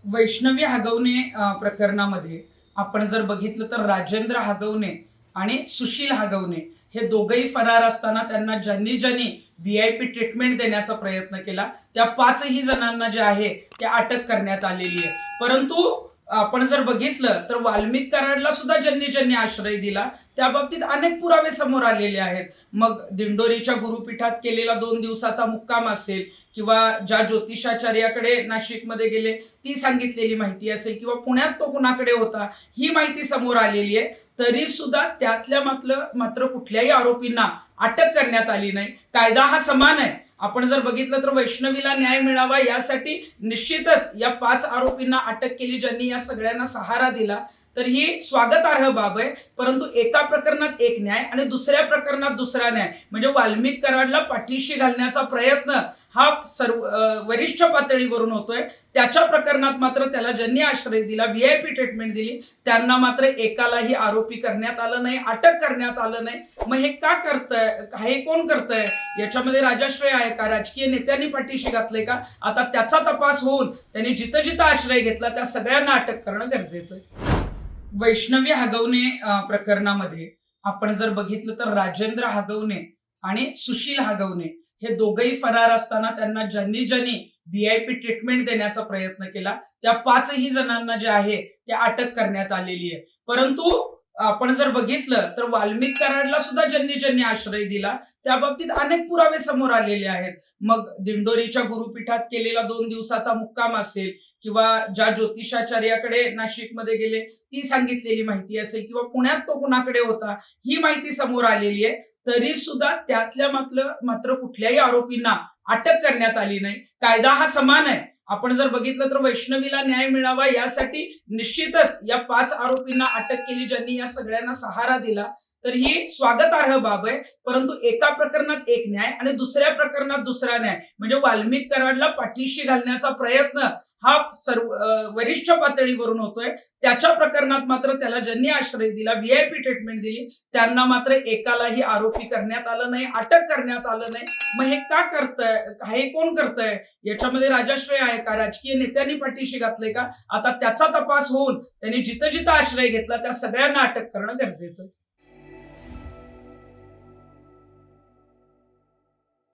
वैष्णवी हगवणे प्रकरणामध्ये आपण जर बघितलं तर राजेंद्र हगवणे आणि सुशील हगवणे हे दोघंही फरार असताना त्यांना ज्यांनी ज्यांनी व्हीआयपी ट्रीटमेंट देण्याचा प्रयत्न केला त्या पाचही जणांना जे आहे ते अटक करण्यात आलेली आहे. परंतु आपण जर बघितलं तर वाल्मिक कराडला सुद्धा ज्यांनी ज्यांनी आश्रय दिला त्या बाबतीत अनेक पुरावे समोर आलेले आहेत. मग दिंडोरीच्या गुरुपीठात केलेला 2 दिवसाचा मुक्काम असेल किंवा ज्या ज्योतिषाचार्याकडे नाशिकमध्ये गेले ती सांगितलेली माहिती असेल किंवा पुण्यात तो कुणाकडे होता ही माहिती समोर आलेली आहे. तरी सुद्धा त्यातल्या मात्र कुठल्याही आरोपींना अटक करण्यात आली नाही. कायदा हा समान आहे. आपण जर बघितलं तर वैष्णवीला न्याय मिळावा यासाठी निश्चितच या 5 आरोपींना अटक केली ज्यांनी या सगळ्यांना सहारा दिला. तर ही स्वागतार्ह बाब आहे. परंतु एका प्रकरणात एक न्याय आणि दुसऱ्या प्रकरणात दुसरा न्याय म्हणजे वाल्मिक कराडला पाठीशी घालण्याचा प्रयत्न हा सर्व वरिष्ठ पातळीवरून होतोय. त्याच्या प्रकरणात मात्र त्याला ज्यांनी आश्रय दिला व्हीआयपी ट्रीटमेंट दिली त्यांना मात्र एकालाही आरोपी करण्यात आलं नाही, अटक करण्यात आलं नाही. मग हे का करतंय, हे कोण करतंय, याच्यामध्ये राजाश्रय आहे का, राजकीय नेत्यांनी पाठीशी घातलंय का? आता त्याचा तपास होऊन त्यांनी जिथं जिथं आश्रय घेतला त्या सगळ्यांना अटक करणं गरजेचं आहे. वैष्णवी हगवणे प्रकरणामध्ये आपण जर बघितलं तर राजेंद्र हगवणे आणि सुशील हगवणे हे दोघंही फरार असताना त्यांना ज्यांनी ज्यांनी व्हीआयपी ट्रीटमेंट देण्याचा प्रयत्न केला त्या पाचही जणांना जे आहे ते अटक करण्यात आलेली आहे. परंतु आपण जर बघितलं तर वाल्मिक कराडला सुद्धा ज्यांनी ज्यांनी आश्रय दिला त्या बाबतीत अनेक पुरावे समोर आलेले आहेत. मग दिंडोरीच्या गुरुपीठात केलेला 2 दिवसाचा मुक्काम असेल किंवा ज्या ज्योतिषाचार्याकडे नाशिकमध्ये गेले ती सांगितलेली माहिती असेल किंवा पुण्यात तो कुणाकडे होता ही माहिती समोर आलेली आहे. तरी सुद्धा त्यातल्या मात्र कुठल्याही आरोपींना अटक करण्यात आली नाही. कायदा हा समान आहे. आपण जर बघितलं तर वैष्णवीला न्याय मिळावा यासाठी निश्चितच या 5 आरोपींना अटक केली ज्यांनी या सगळ्यांना सहारा दिला. तर ही स्वागतार्ह बाब आहे. परंतु एका प्रकरणात एक न्याय आणि दुसऱ्या प्रकरणात दुसरा न्याय म्हणजे वाल्मिक कराडला पाठीशी घालण्याचा प्रयत्न हा सर्व वरिष्ठ पातळीवरून होतोय. त्याच्या प्रकरणात मात्र त्याला ज्यांनी आश्रय दिला व्हीआयपी ट्रीटमेंट दिली त्यांना मात्र एकालाही आरोपी करण्यात आलं नाही, अटक करण्यात आलं नाही. मग हे का करतंय, हे कोण करतंय, याच्यामध्ये राजाश्रय आहे का, राजकीय नेत्यांनी पाठीशी घातलंय का? आता त्याचा तपास होऊन त्यांनी जिथं जिथं आश्रय घेतला त्या सगळ्यांना अटक करणं गरजेचं आहे.